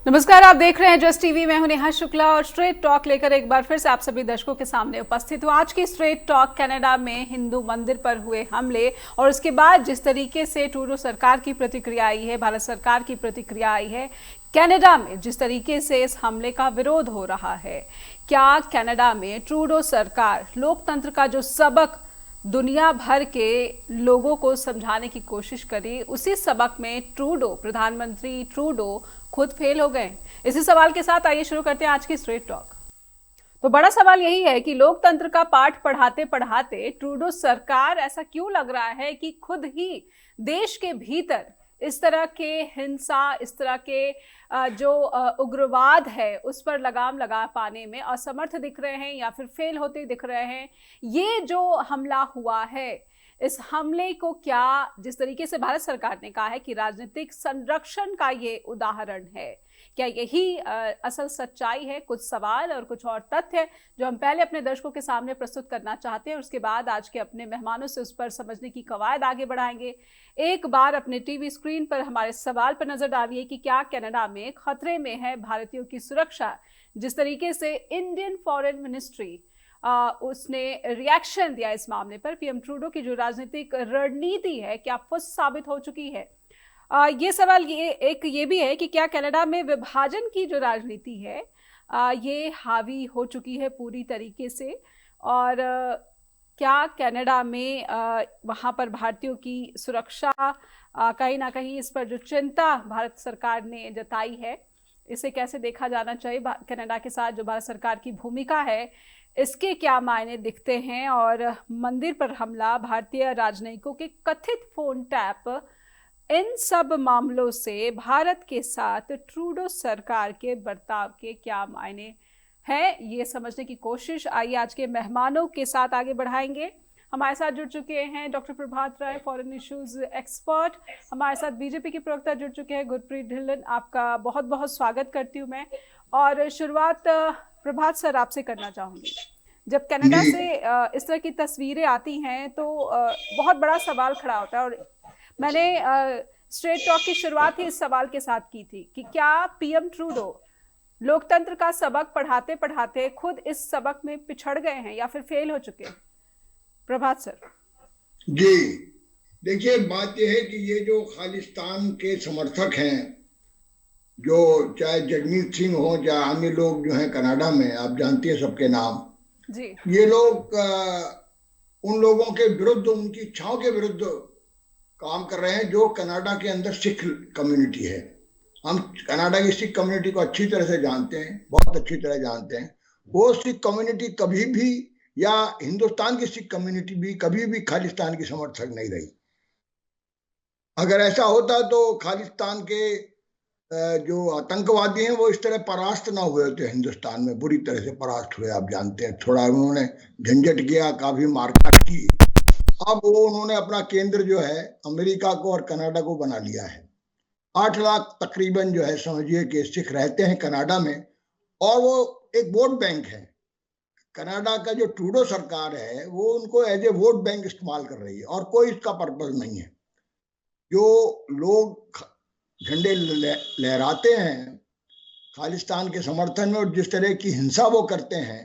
नमस्कार, आप देख रहे हैं जस्ट टीवी। मैं हूं नेहा शुक्ला और स्ट्रेट टॉक लेकर एक बार फिर से आप सभी दर्शकों के सामने उपस्थित हूं। आज की स्ट्रेट टॉक कनाडा में हिंदू मंदिर पर हुए हमले और उसके बाद जिस तरीके से ट्रूडो सरकार की प्रतिक्रिया आई है, भारत सरकार की प्रतिक्रिया आई है, कनाडा में जिस तरीके से इस हमले का विरोध हो रहा है, क्या कनाडा में ट्रूडो सरकार लोकतंत्र का जो सबक दुनिया भर के लोगों को समझाने की कोशिश करी, उसी सबक में ट्रूडो, प्रधानमंत्री ट्रूडो खुद फेल हो गए? इसी सवाल के साथ आइए शुरू करते हैं आज की स्ट्रेट टॉक। तो बड़ा सवाल यही है कि लोकतंत्र का पाठ पढ़ाते पढ़ाते ट्रूडो सरकार ऐसा क्यों लग रहा है कि खुद ही देश के भीतर इस तरह के हिंसा, इस तरह के जो उग्रवाद है उस पर लगाम लगा पाने में असमर्थ दिख रहे हैं या फिर फेल होते दिख रहे हैं। ये जो हमला हुआ है, इस हमले को क्या, जिस तरीके से भारत सरकार ने कहा है कि राजनीतिक संरक्षण का ये उदाहरण है, क्या यही असल सच्चाई है? कुछ सवाल और कुछ और तथ्य जो हम पहले अपने दर्शकों के सामने प्रस्तुत करना चाहते हैं और उसके बाद आज के अपने मेहमानों से उस पर समझने की कवायद आगे बढ़ाएंगे। एक बार अपने टीवी स्क्रीन पर हमारे सवाल पर नजर डालिए कि क्या कनाडा में खतरे में है भारतीयों की सुरक्षा? जिस तरीके से इंडियन फॉरेन मिनिस्ट्री उसने रिएक्शन दिया इस मामले पर, पीएम ट्रूडो की जो राजनीतिक रणनीति है क्या फुस साबित हो चुकी है? ये सवाल ये भी है कि क्या कनाडा में विभाजन की जो राजनीति है ये हावी हो चुकी है पूरी तरीके से, और क्या कनाडा में वहाँ पर भारतीयों की सुरक्षा कहीं ना कहीं, इस पर जो चिंता भारत सरकार ने जताई है, इसे कैसे देखा जाना चाहिए? कनाडा के साथ जो भारत सरकार की भूमिका है, इसके क्या मायने दिखते हैं? और मंदिर पर हमला, भारतीय राजनयिकों के कथित फोन टैप, इन सब मामलों से भारत के साथ ट्रूडो सरकार के बर्ताव के क्या मायने हैं, ये समझने की कोशिश आइए आज के मेहमानों के साथ आगे बढ़ाएंगे। हमारे साथ जुड़ चुके हैं डॉक्टर प्रभात राय, फॉरेन इश्यूज एक्सपर्ट। हमारे साथ बीजेपी के प्रवक्ता जुड़ चुके हैं गुरप्रीत ढिल्लन। आपका बहुत बहुत स्वागत करती हूँ मैं। और शुरुआत प्रभात सर आपसे करना चाहूंगी। जब कनाडा से इस तरह की तस्वीरें आती हैं तो बहुत बड़ा सवाल खड़ा होता है, और मैंने स्ट्रेट टॉक की शुरुआत ही इस सवाल के साथ की थी कि क्या पीएम ट्रूडो लोकतंत्र का सबक पढ़ाते पढ़ाते खुद इस सबक में पिछड़ गए हैं या फिर फेल हो चुके हैं? प्रभात सर जी, देखिए, बात यह है कि ये जो खालिस्तान के समर्थक हैं, जो चाहे जगमीत सिंह हो चाहे अन्य लोग जो हैं कनाडा में, आप जानती हैं सबके नाम जी, ये लोग उन लोगों के विरुद्ध, उनकी इच्छाओं के विरुद्ध काम कर रहे हैं जो कनाडा के अंदर सिख कम्युनिटी है। हम कनाडा की सिख कम्युनिटी को अच्छी तरह से जानते हैं, बहुत अच्छी तरह जानते हैं। वो सिख कम्युनिटी कभी भी, या हिंदुस्तान की सिख कम्युनिटी भी कभी भी खालिस्तान की समर्थक नहीं रही। अगर ऐसा होता तो खालिस्तान के जो आतंकवादी हैं वो इस तरह परास्त ना हुए होते, हिंदुस्तान में बुरी तरह से परास्त हुए, आप जानते हैं। थोड़ा उन्होंने झंझट किया, काफी मारकाट की, अब वो उन्होंने अपना केंद्र जो है अमेरिका को और कनाडा को बना लिया है। 8 लाख तकरीबन जो है समझिए कि सिख रहते हैं कनाडा में, और वो एक वोट बैंक है। कनाडा का जो ट्रूडो सरकार है वो उनको एज ए वोट बैंक इस्तेमाल कर रही है, और कोई इसका पर्पज नहीं है। जो लोग झंडे लहराते हैं खालिस्तान के समर्थन में और जिस तरह की हिंसा वो करते हैं,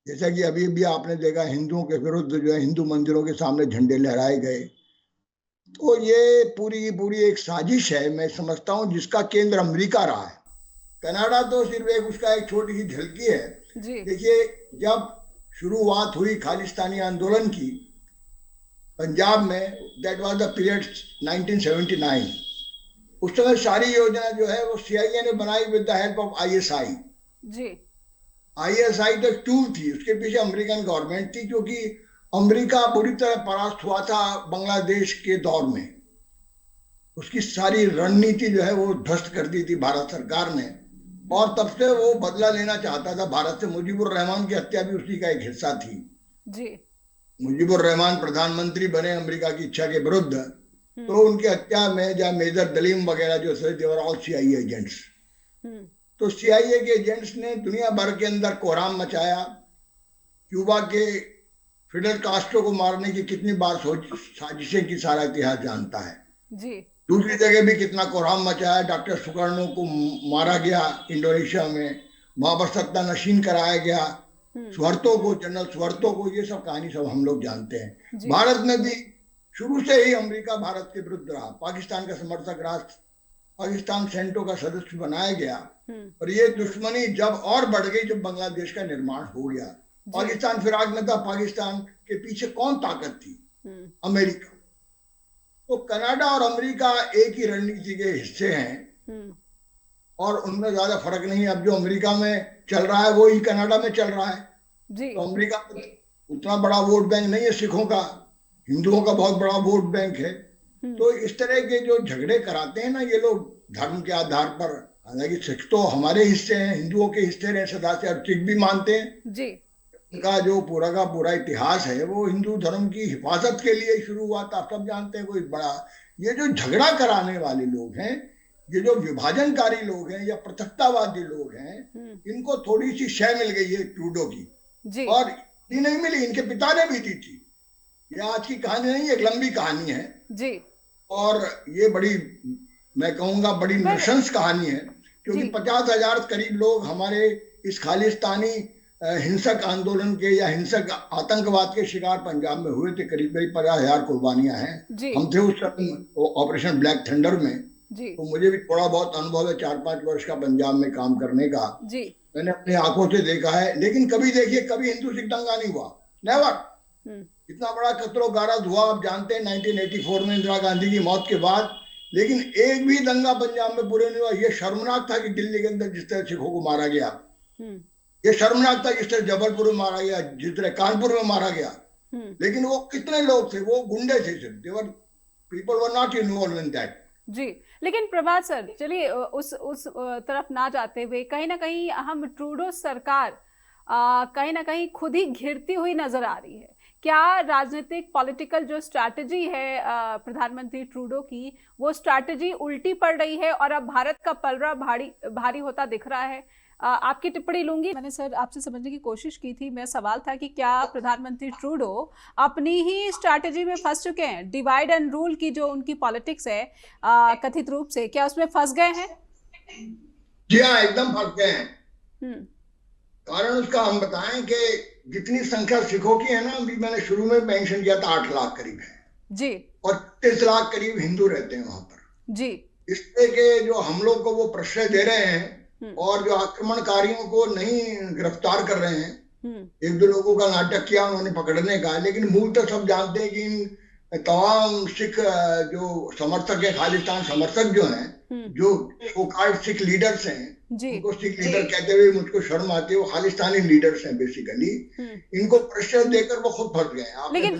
जैसा कि अभी भी आपने देखा हिंदुओं के विरुद्ध जो है हिंदू मंदिरों के सामने झंडे लहराए गए, तो ये पूरी की पूरी एक साजिश है, मैं समझता हूँ, जिसका केंद्र अमेरिका रहा है। कनाडा तो सिर्फ एक उसका एक छोटी सी झलकी है। देखिए, जब शुरुआत हुई खालिस्तानी आंदोलन की पंजाब में, दैट वाज द पीरियड 1979, उस समय सारी योजना जो है वो सीआईए ने बनाई with the help of ISI. जी, आईएसआई तो टूल थी, उसके पीछे अमेरिकन गवर्नमेंट थी, क्योंकि अमेरिका बुरी तरह परास्त हुआ था बांग्लादेश के दौर में। उसकी सारी रणनीति जो है वो ध्वस्त कर दी थी भारत सरकार ने, और तब से वो बदला लेना चाहता था भारत से। मुजीबुर रहमान की हत्या भी उसी का एक हिस्सा थी। जी, मुजीबुर रहमान प्रधानमंत्री बने अमेरिका की इच्छा के विरुद्ध, तो उनकी हत्या में जहाँ मेजर दलीम वगैरह जो थे, दे वर ऑल सीआईए एजेंट्स। तो सीआईए के एजेंट्स ने दुनिया भर के अंदर कोहराम मचाया। क्यूबा के फिडेल कास्ट्रो को मारने की कितनी बार साजिशें की सारा इतिहास जानता है। जी। दूसरी जगह भी कितना कोहराम मचा है, डॉक्टर सुकर्णो को मारा गया इंडोनेशिया में, वहां पर सत्यानशीन कराया गया, हम्म। सुहर्तो को, जनरल सुहर्तो को, ये सब कहानी सब हम लोग जानते हैं। जी। भारत में भी शुरू से ही अमेरिका भारत के विरुद्ध रहा, पाकिस्तान का समर्थक राष्ट्र, पाकिस्तान सेंटो का सदस्य बनाया गया। हम्म। और ये दुश्मनी जब और बढ़ गई जब बांग्लादेश का निर्माण हो गया। पाकिस्तान फिराक में था, पाकिस्तान के पीछे कौन ताकत थी? अमेरिका। तो कनाडा और अमेरिका एक ही रणनीति के हिस्से हैं और उनमें ज्यादा फर्क नहीं है। अब जो अमेरिका में चल रहा है वो ही कनाडा में चल रहा है। जी। तो अमेरिका में उतना बड़ा वोट बैंक नहीं है सिखों का, हिंदुओं का बहुत बड़ा वोट बैंक है। तो इस तरह के जो झगड़े कराते हैं ना ये लोग धर्म के आधार पर, हालांकि सिख तो हमारे हिस्से हैं, हिंदुओं के हिस्से रहे सदा से, और सिख भी मानते हैं। जी। उनका जो पूरा का पूरा इतिहास है वो हिंदू धर्म की हिफाजत के लिए शुरू हुआ था, सब जानते हैं। कोई बड़ा ये जो झगड़ा कराने वाले लोग हैं, ये जो विभाजनकारी लोग हैं या पृथकतावादी लोग हैं, इनको थोड़ी सी शय मिल गई है ट्रूडो की। जी। और ये नहीं मिली, इनके पिता ने भी दी थी। ये आज की कहानी नहीं, एक लंबी कहानी है। जी। और ये बड़ी, मैं कहूंगा बड़ी नृशंस कहानी है, क्योंकि 50,000 करीब लोग हमारे इस खालिस्तानी हिंसक आंदोलन के या हिंसक आतंकवाद के शिकार पंजाब में हुए थे। करीब करीब 50,000 कुर्बानियां हैं। हम थे उस समय ऑपरेशन ब्लैक थंडर में। तो मुझे भी थोड़ा बहुत अनुभव है 4-5 वर्ष का पंजाब में काम करने का। जी। मैंने अपनी आंखों से देखा है। लेकिन कभी देखिए, कभी हिंदू सिख दंगा नहीं हुआ, नेवर। इतना बड़ा कत्लो गारत हुआ, आप जानते हैं 1984 में इंदिरा गांधी की मौत के बाद, लेकिन एक भी दंगा पंजाब में पूरे नहीं हुआ। ये शर्मनाक था कि दिल्ली के अंदर जिस तरह सिखों को मारा गया, ये शर्मनाक था जिस तरह जबलपुर में मारा गया, जिस तरह कानपुर में मारा गया। लेकिन वो कितने लोग थे? वो गुंडे थे सिर्फ, their people were not involve in that. जी। लेकिन प्रभात सर, चलिए उस तरफ ना जाते हुए, कहीं ना कहीं हम ट्रूडो सरकार कहीं ना कहीं खुद ही घिरती हुई नजर आ रही है। क्या राजनीतिक पॉलिटिकल जो स्ट्रैटेजी है प्रधानमंत्री ट्रूडो की, वो स्ट्रैटेजी उल्टी पड़ रही है और अब भारत का पलड़ा भारी होता दिख रहा है? आपकी टिप्पणी लूंगी। मैंने सर आपसे समझने की कोशिश की थी, मेरा सवाल था कि क्या प्रधानमंत्री ट्रूडो अपनी ही स्ट्रैटेजी में फंस चुके हैं? डिवाइड एंड रूल की जो उनकी पॉलिटिक्स है कथित रूप से, क्या उसमें फंस गए हैं? जी हाँ, एकदम फंस गए हैं। कारण उसका हम बताएं कि जितनी संख्या सिखों की है ना, अभी मैंने शुरू में मेंशन किया था 8 लाख करीब है जी, और 30 लाख करीब हिंदू रहते हैं वहां पर जी। इसलिए के जो हम लोग को वो प्रश्रय दे रहे हैं और जो आक्रमणकारियों को नहीं गिरफ्तार कर रहे हैं। एक दो लोगों का नाटक किया उन्होंने पकड़ने का, लेकिन मूल तो सब जानते हैं कि इन तमाम सिख जो समर्थक है, खालिस्तान समर्थक जो हैं, जो सोकाल्ड सिख लीडर्स हैं, उनको सिख लीडर कहते हुए मुझको शर्म आती है, वो खालिस्तानी लीडर्स हैं बेसिकली। इनको प्रेशर देकर वो खुद फंस गए।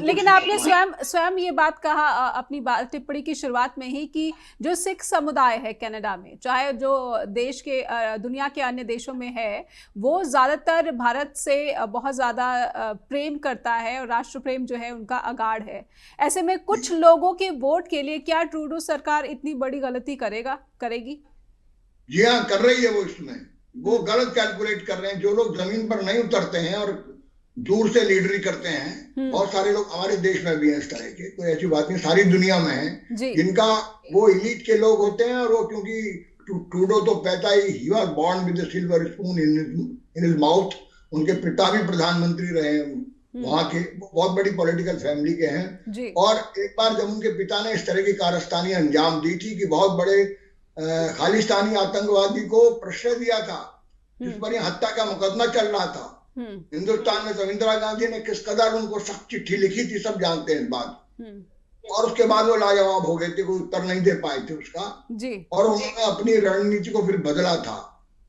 लेकिन आपने स्वयं ये बात कहा अपनी टिप्पणी की शुरुआत में ही कि जो सिख समुदाय है कनाडा में, चाहे जो देश के दुनिया के अन्य देशों में है, वो ज्यादातर भारत से बहुत ज्यादा प्रेम करता है और राष्ट्र प्रेम जो है उनका अगाढ़ है। ऐसे में कुछ लोगों के वोट के लिए क्या ट्रूडो सरकार इतनी बड़ी गलती करेगी? जी हाँ, कर रही है। वो इसमें वो गलत कैलकुलेट कर रहे हैं। जो लोग जमीन पर नहीं उतरते हैं और दूर से लीडरी करते हैं, बहुत सारे लोग हमारे देश में भी हैं इस तरह के, कोई ऐसी बात नहीं, सारी दुनिया में है, जिनका वो एलीट के लोग होते हैं। और वो क्योंकि ट्रूडो तो पता he was born with the silver spoon in his mouth, उनके पिता भी प्रधानमंत्री रहे वहां के, बहुत बड़ी पॉलिटिकल फैमिली के हैं। और एक बार जब उनके पिता ने इस तरह की कारस्तानी अंजाम दी थी कि बहुत बड़े खालिस्तानी आतंकवादी को प्रश्रय दिया था, जिस पर हत्या का मुकदमा चल रहा था हिंदुस्तान में, तो इंदिरा गांधी ने किस कदर उनको सख्त चिट्ठी लिखी थी, सब जानते हैं इस बात। और उसके बाद वो लाजवाब हो गए थे, कोई उत्तर नहीं दे पाए थे उसका। और उन्होंने अपनी रणनीति को फिर बदला था।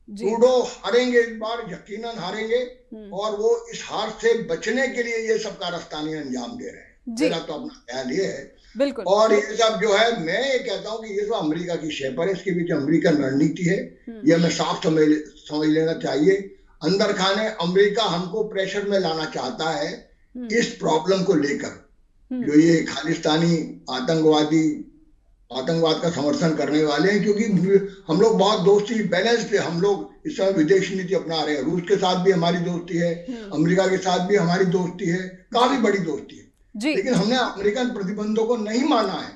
ट्रूडो हारेंगे इस बार, यकीनन हारेंगे, और वो इस हार से बचने के लिए ये सब कारस्तानी अंजाम दे रहे हैं। मेरा तो अपना ख्याल ये है। बिल्कुल। और ये सब जो है, मैं ये कहता हूँ कि ये सब अमेरिका की शेपर है, इसके पीछे अमेरिकन रणनीति है। ये हमें साफ समझ लेना चाहिए। अंदर खाने अमेरिका हमको प्रेशर में लाना चाहता है इस प्रॉब्लम को लेकर, जो ये खालिस्तानी आतंकवाद का समर्थन करने वाले हैं। क्योंकि हम लोग बहुत दोस्ती बैलेंस्ड है, हम लोग इस समय विदेश नीति अपना रहे हैं। रूस के साथ भी हमारी दोस्ती है, अमेरिका के साथ भी हमारी दोस्ती है, काफी बड़ी दोस्ती है। लेकिन हमने अमेरिकन प्रतिबंधों को नहीं माना है।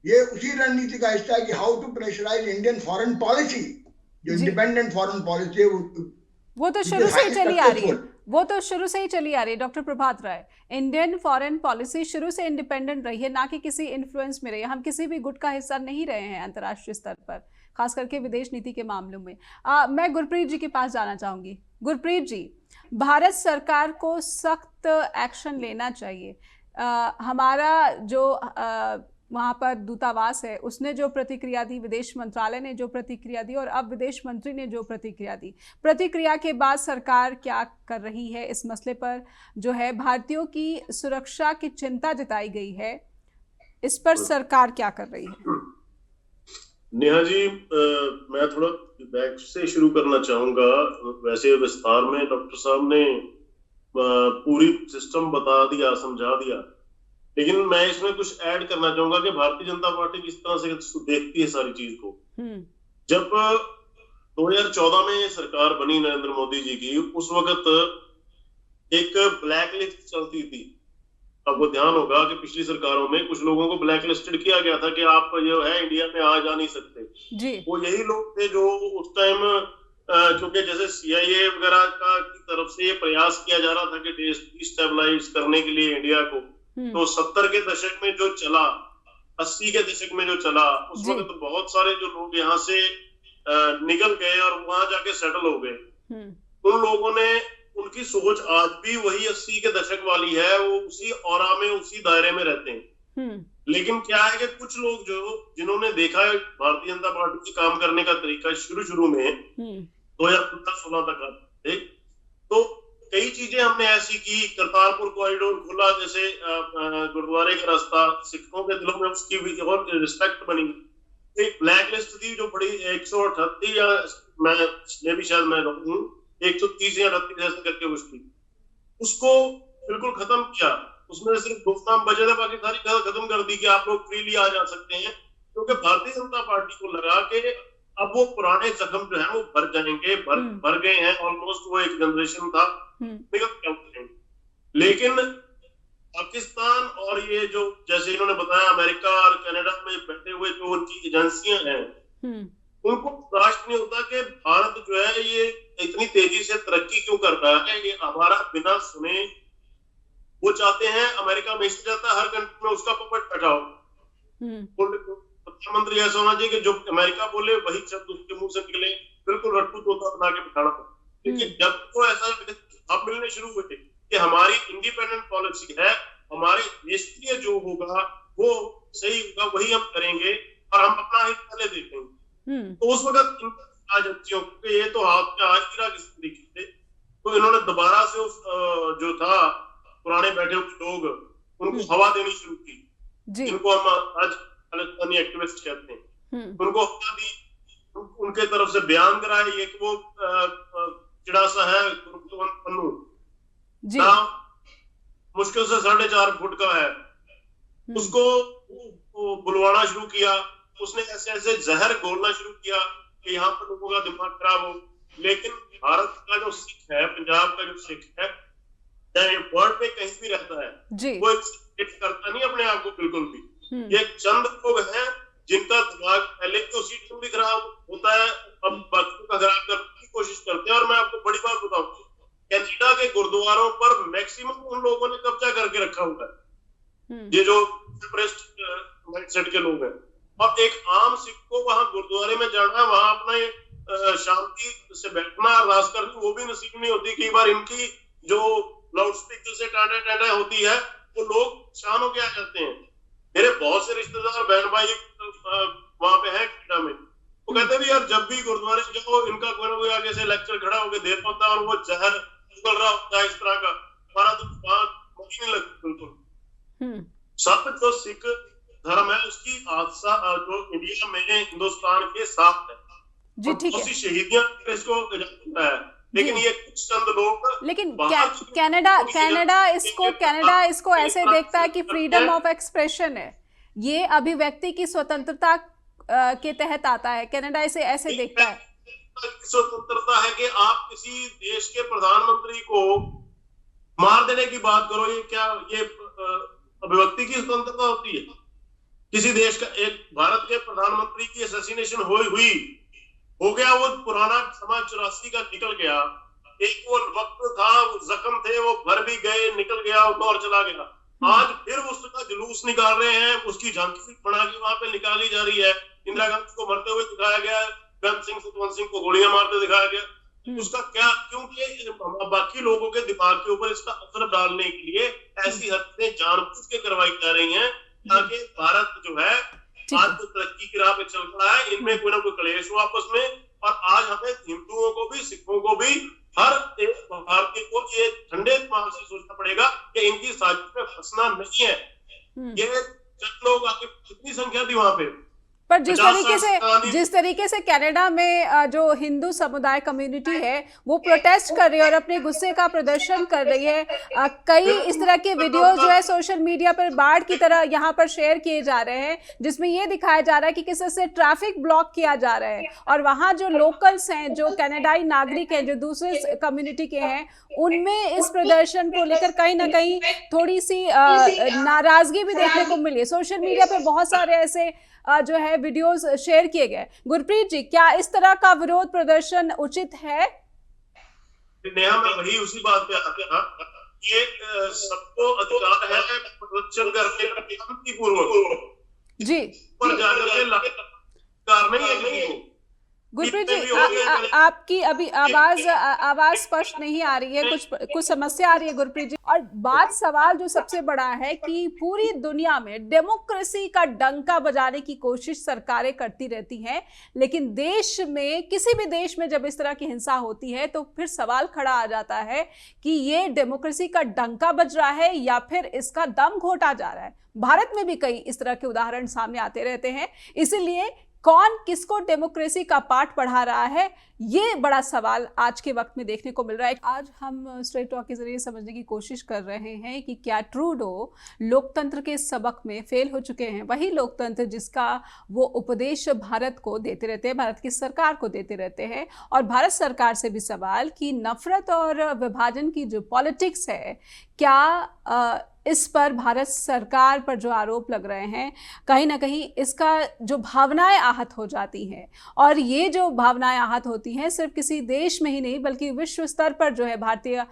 ये उसी रणनीति का हिस्सा है कि how to pressurize Indian foreign policy, जो इंडिपेंडेंट फॉरेन पॉलिसी है वो तो शुरू से ही चली आ रही है, वो तो शुरू से ही चली आ रही है। डॉक्टर प्रभात राय, इंडियन फॉरेन पॉलिसी शुरू से इंडिपेंडेंट रही है, ना कि किसी इन्फ्लुएंस में रही है। हम किसी भी गुट का हिस्सा नहीं रहे हैं अंतर्राष्ट्रीय स्तर पर, खास करके विदेश नीति के मामलों में। मैं गुरप्रीत जी के पास जाना चाहूंगी। गुरप्रीत जी, भारत सरकार को सख्त एक्शन लेना चाहिए। हमारा जो वहाँ पर दूतावास है उसने जो प्रतिक्रिया दी, विदेश मंत्रालय ने जो प्रतिक्रिया दी और अब विदेश मंत्री ने जो प्रतिक्रिया दी, प्रतिक्रिया के बाद सरकार क्या कर रही है इस मसले पर? जो है भारतीयों की सुरक्षा की चिंता जताई गई है, इस पर सरकार क्या कर रही है? नेहा जी, मैं थोड़ा बैक से शुरू करना चाहूंगा। वैसे विस्तार में डॉक्टर साहब ने पूरी सिस्टम बता दिया, समझा दिया, लेकिन मैं इसमें कुछ ऐड करना चाहूंगा कि भारतीय जनता पार्टी किस तरह से देखती है सारी चीज को। जब 2014 में सरकार बनी नरेंद्र मोदी जी की, उस वक्त एक ब्लैक लिस्ट चलती थी। आपको ध्यान होगा कि पिछली सरकारों में कुछ लोगों को ब्लैक लिस्टेड किया गया था कि आप जो है इंडिया में आ जा नहीं सकते जी। वो यही लोग थे जो उस टाइम, क्योंकि जैसे CIA वगैरह का की तरफ से ये प्रयास किया जा रहा था कि देश डिस्टेबलाइज करने के लिए इंडिया को, तो 70 के दशक में जो चला, 80 के दशक में जो चला, उस वक्त तो बहुत सारे जो लोग यहाँ से निकल गए और वहां जाके सेटल हो गए। उन लोगों ने, उनकी सोच आज भी वही 80 के दशक वाली है, वो उसी ऑरा में, उसी दायरे में रहते हैं। लेकिन क्या है कि कुछ लोग जो, जिन्होंने देखा है भारतीय जनता पार्टी के काम करने का तरीका शुरू में 2015-16 तक, तो कई चीजें हमने ऐसी की। करतारपुर कॉरिडोर खुला, जैसे गुरुद्वारे का रास्ता, सिखों के दिलों में उसकी भी और रिस्पेक्ट बनी। एक ब्लैक लिस्ट थी जो बड़ी 138 या मैं शायद मैं रहूं 130 या 38 ऐसे करके उसकी, उसको बिल्कुल खत्म किया। उसमें सिर्फ 2 नाम बचे थे, बाकी सारी खत्म कर दी कि आप लोग फ्रीली आ जा सकते हैं, क्योंकि भारतीय जनता पार्टी को लगा कि अब वो पुराने जख्म जो है वो भर जाएंगे, भर गए हैं ऑलमोस्ट। वो एक जनरेशन था, लेकिन पाकिस्तान और ये जो, जैसे इन्होंने बताया, अमेरिका और कनाडा में बैठे हुए जो उनकी एजेंसियां हैं, उनको बर्दाश्त नहीं होता कि भारत जो है ये इतनी तेजी से तरक्की क्यों कर रहा है, ये हमारा बिना सुने। वो चाहते हैं, अमेरिका में इसलिए जाता है हर कंट्री में उसका पपट बैठा हो। प्रधानमंत्री ऐसा होना चाहिए कि जो अमेरिका बोले वही शब्द उसके मुंह से निकले, बिल्कुल रट्टू तोता बना के बिठाना। लेकिन जब वो ऐसा अब मिलने शुरू हुए कि हमारी इंडिपेंडेंट पॉलिसी है, हमारे देश के लिए जो होगा वो सही होगा, वही हम करेंगे और हम अपना हित पहले देखेंगे, तो उस वक्त एजेंसियों को ये तो हाथ में आज गिरा किस तरीके से, तो इन्होंने दोबारा से उस जो था पुराने बैठे हुए लोग, उनको हवा देनी शुरू की, जिनको हम आज खालिस्तानी एक्टिविस्ट कहते हैं, उनको हवा दी, उनके तरफ से बयान कराए ये कि वो चिड़ासा है पन्नू ना, मुश्किल से 4.5 फुट का है, उसको बुलवाना शुरू किया। उसने ऐसे ऐसे जहर घोलना शुरू किया कि यहाँ पर लोगों का दिमाग खराब हो। लेकिन भारत का जो सिख है, पंजाब का जो सिख है, चाहे वर्ल्ड में कहीं भी रहता है, वो एक करता नहीं अपने आप को बिल्कुल भी। ये चंद लोग हैं जिनका दिमाग पहले तो सिस्टम भी खराब होता है, अब बाकी का खराब करने की कोशिश करते हैं। और मैं आपको बड़ी बात बताऊं, कनाडा के गुरुद्वारों पर मैक्सिमम उन लोगों ने कब्जा करके रखा हुआ है, ये जो माइंडसेट के लोग हैं। और एक आम सिख को वहां गुरुद्वारे में जाना, वहां अपना शांति से बैठना, अरदास करनी, वो भी नसीब नहीं होती। कई बार इनकी जो लाउड स्पीकर से टाटा होती है, वो लोग शान होके आ जाते हैं। मेरे बहुत से रिश्तेदार बहन भाई वहां पे है कनाडा में, वो कहते भी यार जब भी गुरुद्वारे जाओ, इनका कोई आगे से लेक्चर खड़ा होकर दे पाता है और वो जहर निकल रहा होता है इस तरह का, हमारा तो बात नहीं लगती बिल्कुल। सब जो सिख धर्म है उसकी आस्था जो इंडिया में हिंदुस्तान के साथ है जी, ठीक है, शहीदियां इसको है। लेकिन ये कुछ चंद लोग, लेकिन कनाडा इसको ऐसे देखता है कि फ्रीडम ऑफ एक्सप्रेशन है, ये अभिव्यक्ति की स्वतंत्रता के तहत आता है। कनाडा इसे ऐसे देखता है, स्वतंत्रता है कि आप किसी देश के प्रधानमंत्री को मार देने की बात करो, ये क्या ये अभिव्यक्ति की स्वतंत्रता होती है? किसी देश का, एक भारत के प्रधानमंत्री की असैसिनेशन हो गया, वो पुराना समाज 84 का निकल गया। एक वो वक्त था, जख्म थे, वो भर भी गए, निकल गया, वो दौर चला गया। आज फिर उसका जुलूस निकाल रहे हैं, उसकी झांकी बना के वहां पे निकाली जा रही है। इंदिरा गांधी को मरते हुए दिखाया गया, बेअंत सिंह सतवंत सिंह को गोलियां मारते दिखाया गया। उसका क्या, क्योंकि बाकी लोगों के दिमाग के ऊपर इसका असर डालने के लिए ऐसी हरकतें जानबूझ के करवाई जा रही हैं, ताकि भारत जो है आज तो तरक्की की राह पे चल रहा है, इनमें कोई ना कोई क्लेश हो आपस में। और आज हमें हिंदुओं को भी, सिखों को भी, हर एक भारतीय को ये ठंडे दिमाग से सोचना पड़ेगा कि इनकी साजिश में फंसना नहीं है। ये जब लोग आके कितनी संख्या थी वहां पे, पर जिस तरीके से कनाडा में जो हिंदू समुदाय कम्युनिटी है वो प्रोटेस्ट कर रही है और अपने गुस्से का प्रदर्शन कर रही है, कई इस तरह के वीडियो जो है सोशल मीडिया पर बाढ़ की तरह यहाँ पर शेयर किए जा रहे हैं, जिसमें ये दिखाया जा रहा है कि किस तरह से ट्रैफिक ब्लॉक किया जा रहा है। और वहाँ जो लोकल्स हैं, जो कनाडाई नागरिक हैं, जो दूसरे कम्युनिटी के हैं, उनमें इस प्रदर्शन को लेकर कहीं ना कहीं थोड़ी सी नाराजगी भी देखने को मिली है। सोशल मीडिया पर बहुत सारे ऐसे जो है वीडियोस शेयर किए गए। गुरप्रीत जी, क्या इस तरह का विरोध प्रदर्शन उचित है? नेहा, मैं वही उसी बात पे आता था, ये सबको अधिकार है प्रदर्शन करने का शांतिपूर्वक जी, पर जाकर के अधिकार नहीं है किसी को। गुरप्रीत जी, आपकी अभी आवाज स्पष्ट नहीं आ रही है, कुछ समस्या आ रही है गुरप्रीत जी। और बात, सवाल जो सबसे बड़ा है कि पूरी दुनिया में डेमोक्रेसी का डंका बजाने की कोशिश सरकारें करती रहती हैं, लेकिन देश में, किसी भी देश में जब इस तरह की हिंसा होती है तो फिर सवाल खड़ा आ जाता है कि ये डेमोक्रेसी का डंका बज रहा है या फिर इसका दम घोटा जा रहा है। भारत में भी कई इस तरह के उदाहरण सामने आते रहते हैं। इसीलिए कौन किसको डेमोक्रेसी का पाठ पढ़ा रहा है, ये बड़ा सवाल आज के वक्त में देखने को मिल रहा है। आज हम स्ट्रेट टॉक के जरिए समझने की कोशिश कर रहे हैं कि क्या ट्रूडो लोकतंत्र के सबक में फेल हो चुके हैं, वही लोकतंत्र जिसका वो उपदेश भारत को देते रहते हैं, भारत की सरकार को देते रहते हैं। और भारत सरकार से भी सवाल कि नफरत और विभाजन की जो पॉलिटिक्स है, क्या इस पर भारत सरकार पर जो आरोप लग रहे हैं, कहीं ना कहीं इसका जो भावनाएं आहत हो जाती हैं, और ये जो भावनाएं आहत होती हैं सिर्फ किसी देश में ही नहीं बल्कि विश्व स्तर पर जो है भारतीय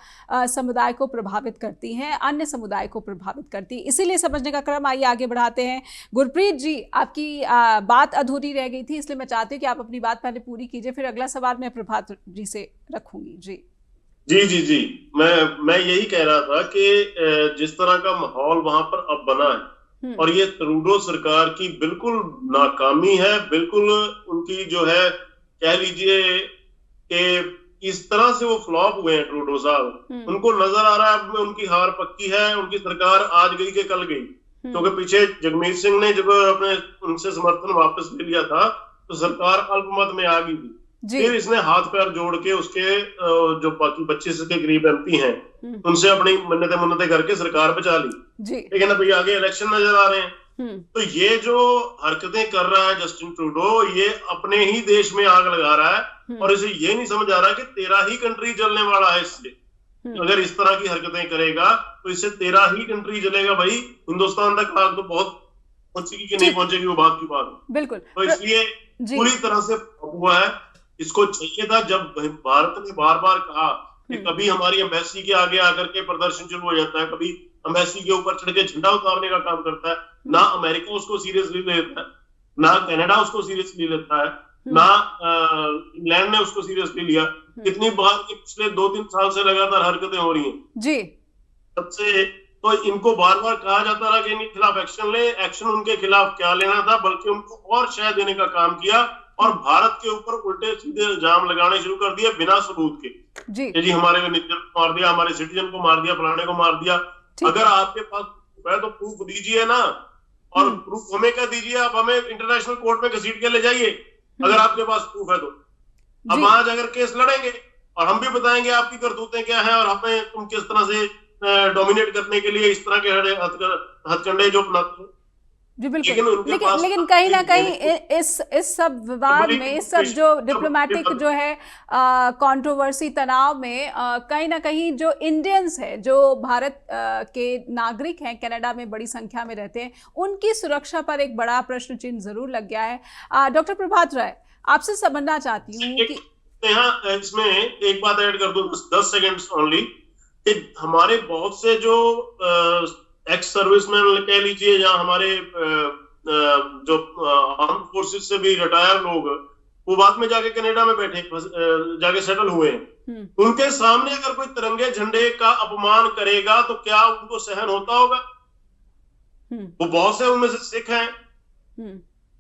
समुदाय को प्रभावित करती हैं, अन्य समुदाय को प्रभावित करती। इसीलिए समझने का क्रम आइए आगे बढ़ाते हैं। गुरप्रीत जी, आपकी बात अधूरी रह गई थी, इसलिए मैं चाहती हूँ कि आप अपनी बात पहले पूरी कीजिए, फिर अगला सवाल मैं प्रभात जी से रखूंगी। जी जी, मैं यही कह रहा था कि जिस तरह का माहौल वहां पर अब बना है, और ये ट्रूडो सरकार की बिल्कुल नाकामी है, बिल्कुल उनकी जो है, कह लीजिए कि इस तरह से वो फ्लॉप हुए हैं ट्रूडो साहब। उनको नजर आ रहा है अब उनकी हार पक्की है, उनकी सरकार आज गई कि कल गई। क्योंकि पीछे जगमीत सिंह ने जब अपने उनसे समर्थन वापस ले लिया था तो सरकार अल्पमत में आ गई थी। फिर इसने हाथ पैर जोड़ के उसके जो बाकी 25 के करीब एमपी हैं, उनसे अपनी मन्नतें करके सरकार बचा ली। लेकिन अभी आगे इलेक्शन नजर आ रहे हैं, तो ये जो हरकतें कर रहा है जस्टिन ट्रूडो, ये अपने ही देश में आग लगा रहा है, और इसे ये नहीं समझ आ रहा कि 13 ही कंट्री जलने वाला है इससे। अगर इस तरह की हरकतें करेगा तो इससे 13 ही कंट्री जलेगा। भाई, हिंदुस्तान तक आग तो बहुत पहुंचेगी कि नहीं पहुंचेगी, वो बात की बात। बिल्कुल। तो इसलिए पूरी तरह से हुआ है। इसको चाहिए था, जब भारत ने बार बार कहा कि कभी हमारी एम्बेसी के आगे आकर के प्रदर्शन शुरू हो जाता है, कभी एम्बेसी के ऊपर चढ़ के झंडा उतारने का काम करता है, ना अमेरिका उसको सीरियसली लेता है, ना कनाडा उसको सीरियसली लेता है, ना इंग्लैंड ने उसको सीरियसली लिया। कितनी बार पिछले 2-3 साल से लगातार हरकतें हो रही हैं जी। सबसे तो इनको बार बार कहा जाता रहा कि इनके खिलाफ एक्शन ले। एक्शन उनके खिलाफ क्या लेना था, बल्कि उनको और शह देने का काम किया, और भारत के ऊपर उल्टे सीधे इल्जाम लगाने शुरू कर दिए बिना सबूत के। जी हमारे को मार दिया, हमारे सिटीजन को मार दिया, फलाने को मार दिया। अगर आपके पास प्रूफ है तो प्रूफ दीजिए ना, और प्रूफ हमें क्या दीजिए, आप हमें इंटरनेशनल कोर्ट में घसीट के ले जाइए अगर आपके पास प्रूफ है तो। अब वहां जाकर केस लड़ेंगे और हम भी बताएंगे आपकी करतूतें क्या है, और हमें तुम किस तरह से डोमिनेट करने के लिए इस तरह के हथकंडे जो अपनाते हैं। जी बिल्कुल। लेकिन उनके लेकिन पास लेकिन कहीं ना कहीं इस सब विवाद में, इस सब जो डिप्लोमेटिक जो है कंट्रोवर्सी, तनाव में कहीं ना कहीं जो इंडियंस है, जो भारत के नागरिक हैं, कनाडा में बड़ी संख्या में रहते हैं, उनकी सुरक्षा पर एक बड़ा प्रश्न चिन्ह जरूर लग गया है। डॉक्टर प्रभात राय, आपसे समझना चाहती हूँ कि यहाँ इसमें एक बात ऐड कर दूं, 10 सेकेंड्स ओनली, कि हमारे बहुत से जो एक्स सर्विसमैन कह लीजिए, या हमारे जो आर्म फोर्सेस से भी रिटायर लोग, वो बाद में जाके कनाडा में बैठे, जाके सेटल हुए हैं। उनके सामने अगर कोई तिरंगे झंडे का अपमान करेगा तो क्या उनको सहन होता होगा? वो बहुत से उनमें से सिख हैं,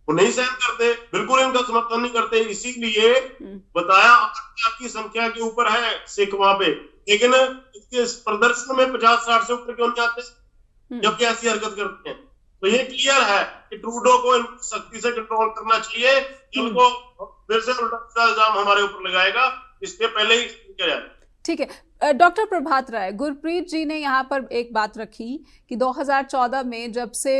वो नहीं सहन करते, बिल्कुल इनका समर्थन नहीं करते। इसीलिए बताया 8 की संख्या के ऊपर है सिख वहां पे, लेकिन इसके प्रदर्शन में 50-60 से ऊपर क्यों नहीं आते जबकि ऐसी हरकत करते हैं? तो ये क्लियर है कि ट्रूडो को सख्ती से कंट्रोल करना चाहिए। इनको फिर से उल्टा इल्जाम हमारे ऊपर लगाएगा, इसके पहले ही किया जाए। ठीक है। डॉक्टर प्रभात राय, गुरप्रीत जी ने यहाँ पर एक बात रखी कि 2014 में जब से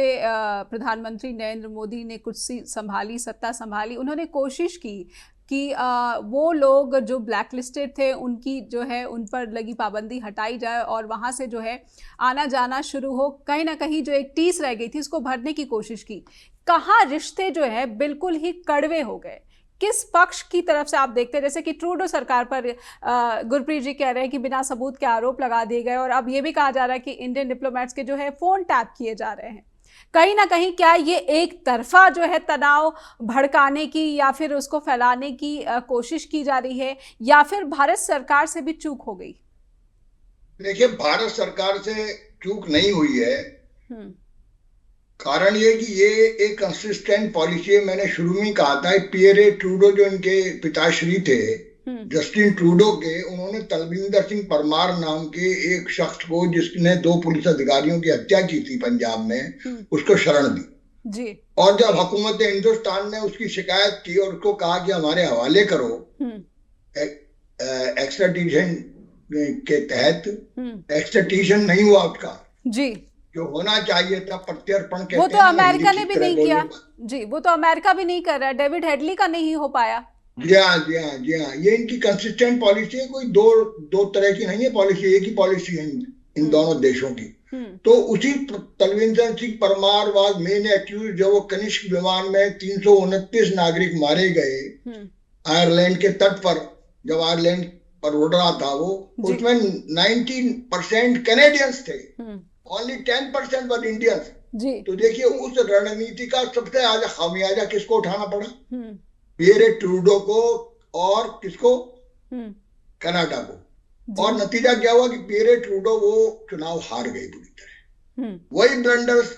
प्रधानमंत्री नरेंद्र मोदी ने कुर्सी संभाली, सत्ता संभाली, उन्होंने कोशिश की कि वो लोग जो ब्लैक लिस्टेड थे उनकी जो है उन पर लगी पाबंदी हटाई जाए और वहाँ से जो है आना जाना शुरू हो। कहीं ना कहीं जो एक टीस रह गई थी उसको भरने की कोशिश की। कहाँ रिश्ते जो है बिल्कुल ही कड़वे हो गए? किस पक्ष की तरफ से आप देखते हैं? जैसे कि ट्रूडो सरकार पर गुरप्रीत जी कह रहे हैं कि बिना सबूत के आरोप लगा दिए गए, और अब ये भी कहा जा रहा है कि इंडियन डिप्लोमेट्स के जो है फोन टैप किए जा रहे हैं। कहीं ना कहीं क्या ये एक तरफा जो है तनाव भड़काने की या फिर उसको फैलाने की कोशिश की जा रही है, या फिर भारत सरकार से भी चूक हो गई? देखिए, भारत सरकार से चूक नहीं हुई है। कारण ये कि ये एक कंसिस्टेंट पॉलिसी है। मैंने शुरू में कहा था, पियरे ट्रूडो जो इनके पिताश्री थे, जस्टिन ट्रूडो के, उन्होंने तलविंदर सिंह परमार नाम के एक शख्स को, जिसने 2 पुलिस अधिकारियों की हत्या की थी पंजाब में, उसको शरण दी जी। और जब हुकूमत हिंदुस्तान ने उसकी शिकायत की और उसको कहा कि हमारे हवाले करो एक्स्ट्राडिशन के तहत, एक्स्ट्राडिशन नहीं हुआ उसका जी, जो होना चाहिए था, प्रत्यर्पण कहते हैं। वो तो अमेरिका ने भी नहीं किया जी, वो तो अमेरिका भी नहीं कर रहा, डेविड हेडली का नहीं हो पाया। जी हाँ, जी हाँ, जी हाँ, ये इनकी कंसिस्टेंट पॉलिसी है। कोई दो तरह की नहीं है पॉलिसी, एक ही पॉलिसी है इन दोनों देशों की। तो उसी Talwinder Singh Parmar was main accused, जब वो कनिष्क विमान में 329 नागरिक मारे गए आयरलैंड के तट पर, जब आयरलैंड पर उड़ रहा था वो, उसमें 19% कैनेडियंस थे, ओनली 10% वर इंडियंस जी। तो देखिए, उस रणनीति का सबसे ज्यादा खामियाजा किसको उठाना पड़ा? पियरे ट्रूडो को, और किसको? कनाडा को। और नतीजा क्या हुआ कि पियरे ट्रूडो वो चुनाव हार गई बुरी तरह। वही ब्लंडर्स,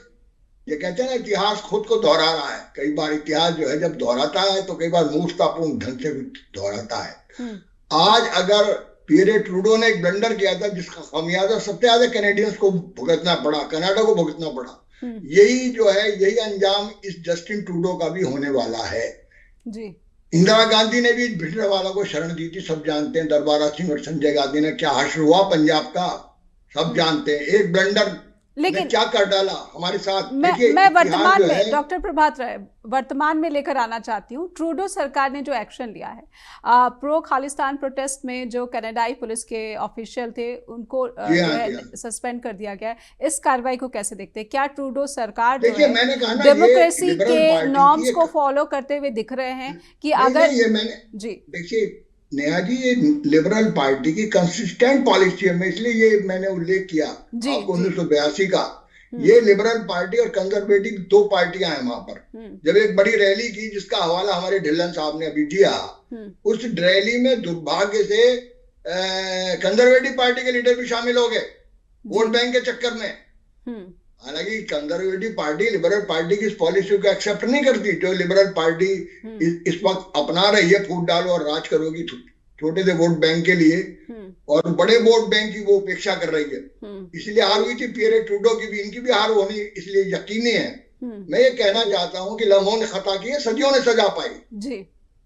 ये कहते हैं ना, इतिहास खुद को दोहरा रहा है। कई बार इतिहास जो है जब दोहराता है तो कई बार मूर्खतापूर्ण ढंग से भी दोहराता है। आज अगर पियरे ट्रूडो ने एक ब्लंडर किया था जिसका खामियाजा सबसे ज्यादा कैनेडियंस को भुगतना पड़ा, कनाडा को भुगतना पड़ा, यही जो है, यही अंजाम इस जस्टिन ट्रूडो का भी होने वाला है जी। इंदिरा गांधी ने भी भिंडरावाला को शरण दी थी, सब जानते हैं। दरबारा सिंह और संजय गांधी ने क्या हश्र हुआ पंजाब का, सब जानते हैं। एक ब्लंडर लेकिन क्या कर डाला हमारे साथ। मैं वर्तमान में, डॉक्टर प्रभात राय, वर्तमान में लेकर आना चाहती हूँ। ट्रूडो सरकार ने जो एक्शन लिया है प्रो खालिस्तान प्रोटेस्ट में, जो कनाडाई पुलिस के ऑफिशियल थे उनको सस्पेंड कर दिया गया है, इस कार्रवाई को कैसे देखते हैं? क्या ट्रूडो सरकार जो है डेमोक्रेसी के नॉर्म्स को फॉलो करते हुए दिख रहे हैं कि अगर जी? देखिए नेहा जी, ये लिबरल पार्टी की कंसिस्टेंट पॉलिसी है, मैं इसलिए ये मैंने उल्लेख किया आपको 1982 का। ये लिबरल पार्टी और कंजर्वेटिव 2 पार्टियां हैं वहां पर। जब एक बड़ी रैली की जिसका हवाला हमारे ढिल्लन साहब ने अभी दिया, उस रैली में दुर्भाग्य से कंजर्वेटिव पार्टी के लीडर भी शामिल हो गए वोट बैंक के चक्कर में। हालांकि कंजर्वेटिव पार्टी लिबरल पार्टी की इस पॉलिसी को एक्सेप्ट नहीं करती, जो लिबरल पार्टी इस वक्त अपना रही है, फूट डालो और राज करोगी छोटे से वोट बैंक के लिए, और बड़े वोट बैंक की वो उपेक्षा कर रही है। इसलिए हार हुई थी पियरे ट्रूडो की भी, इनकी भी हार होनी इसलिए यकीनी है। मैं ये कहना चाहता हूँ कि लम्हों ने खता की है, सदियों ने सजा पाई जी।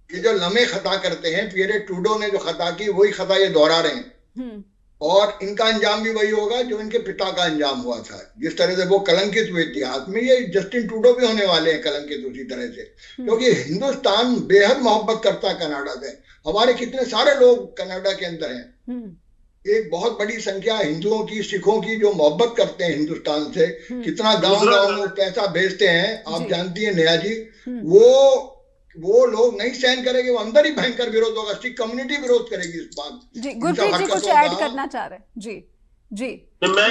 ये जो लम्हे खता करते हैं, पियरे ट्रूडो ने जो खता की वही खता ये दोहरा रहे हैं। और इनका अंजाम भी वही होगा जो इनके पिता का अंजाम हुआ था। जिस तरह से वो कलंकित हुए इतिहास में, ये जस्टिन ट्रूडो भी होने वाले हैं कलंकित उसी तरह से, क्योंकि हिंदुस्तान बेहद मोहब्बत करता है कनाडा से। हमारे कितने सारे लोग कनाडा के अंदर हैं, एक बहुत बड़ी संख्या हिंदुओं की, सिखों की जो मोहब्बत करते हैं हिंदुस्तान से, कितना गांव गांव में पैसा भेजते हैं, आप जानती हैं नेहा जी। वो लोग नहीं सहन करेंगे, वो अंदर ही भयंकर विरोध होगा, सिख कम्युनिटी विरोध करेगी इस बात। जी, गुरप्रीत जी कुछ ऐड करना चाह रहे हैं? जी जी, मैं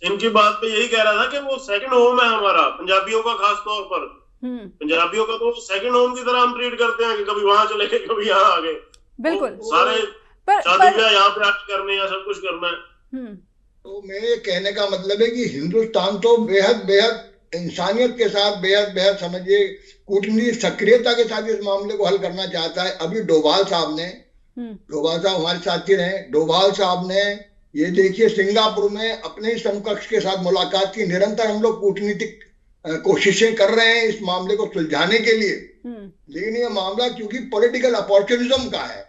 इनकी बात पे यही कह रहा था कि वो सेकंड होम है हमारा, पंजाबियों का खास तौर पर। पंजाबियों का तो सेकंड होम की तरह हम ट्रीट करते हैं कि कभी वहां चले गए, कभी यहाँ आ गए। बिल्कुल, सारे शादी ब्याह यहाँ पे आके करने या सब कुछ करना है। तो मेरे कहने का मतलब है कि हिंदुस्तान तो बेहद बेहद इंसानियत के साथ, बेहद बेहद समझिए कूटनीतिक सक्रियता के साथ इस मामले को हल करना चाहता है। अभी डोभाल साहब ने, डोभाल साहब हमारे साथी रहे, डोभाल साहब ने ये देखिए सिंगापुर में अपने समकक्ष के साथ मुलाकात की। निरंतर हम लोग कूटनीतिक कोशिशें कर रहे हैं इस मामले को सुलझाने के लिए, लेकिन ये मामला क्योंकि पॉलिटिकल अपॉर्चुनिज्म का है,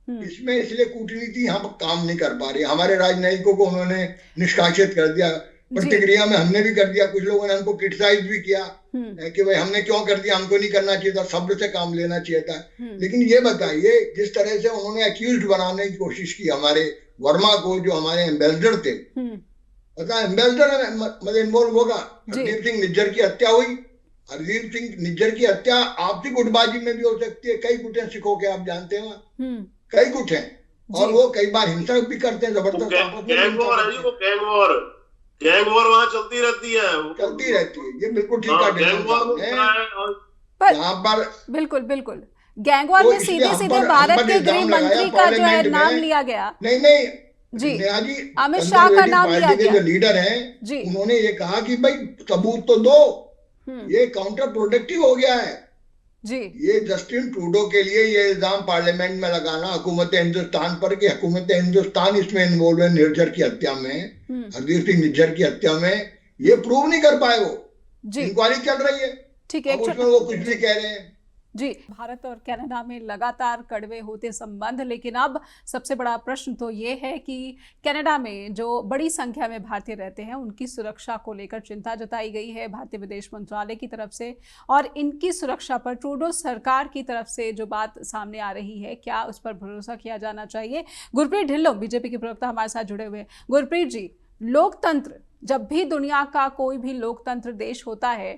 इसमें इसलिए कूटनीति यहाँ पर काम नहीं कर पा रही। हमारे राजनयिकों को उन्होंने निष्कासित कर दिया, प्रतिक्रिया में हमने भी कर दिया, कुछ लोगों ने हमको क्रिटिसाइज भी किया कि भाई हमने क्यों कर दिया, हमको नहीं करना चाहिए था, सब्र से काम लेना चाहिए था। लेकिन ये बताइए, जिस तरह से उन्होंने एक्यूज्ड बनाने की कोशिश की हमारे वर्मा को, जो हमारे एम्बेसडर थे, पता है एम्बेसडर मतलब इन्वॉल्व होगा। हरदीप सिंह निज्जर की हत्या हुई, हरदीप सिंह निज्जर की हत्या आपसी गुटबाजी में भी हो सकती है। कई गुट हैं सिखों के, आप जानते हैं, कई गुट हैं, और वो कई बार हिंसा भी करते हैं, जबरदस्त गैंग वॉर वहाँ चलती रहती है, ये बिल्कुल ठीक है। यहाँ पर बिल्कुल बिल्कुल गैंग वॉर में सीधे सीधे भारत के गृह मंत्री का जो है नाम लिया गया। नहीं जी, जी अमित शाह का नाम लिया गया। जो लीडर हैं उन्होंने ये कहा कि भाई सबूत तो दो, ये काउंटर प्रोडक्टिव हो गया है जी। ये जस्टिन ट्रूडो के लिए ये इल्जाम पार्लियामेंट में लगाना हुकूमत हिंदुस्तान पर कि हुकूमत हिंदुस्तान इसमें इन्वॉल्व है, निज्जर की हत्या में, हरदीप सिंह निज्जर की हत्या में, ये प्रूव नहीं कर पाए वो। इंक्वायरी चल रही है, ठीक है, उसमें वो कुछ भी कह रहे हैं। जी, भारत और कनाडा में लगातार कड़वे होते संबंध, लेकिन अब सबसे बड़ा प्रश्न तो ये है कि कनाडा में जो बड़ी संख्या में भारतीय रहते हैं उनकी सुरक्षा को लेकर चिंता जताई गई है भारतीय विदेश मंत्रालय की तरफ से, और इनकी सुरक्षा पर ट्रूडो सरकार की तरफ से जो बात सामने आ रही है, क्या उस पर भरोसा किया जाना चाहिए? गुरप्रीत ढिल्लों बीजेपी के प्रवक्ता हमारे साथ जुड़े हुए हैं। गुरप्रीत जी, लोकतंत्र, जब भी दुनिया का कोई भी लोकतंत्र देश होता है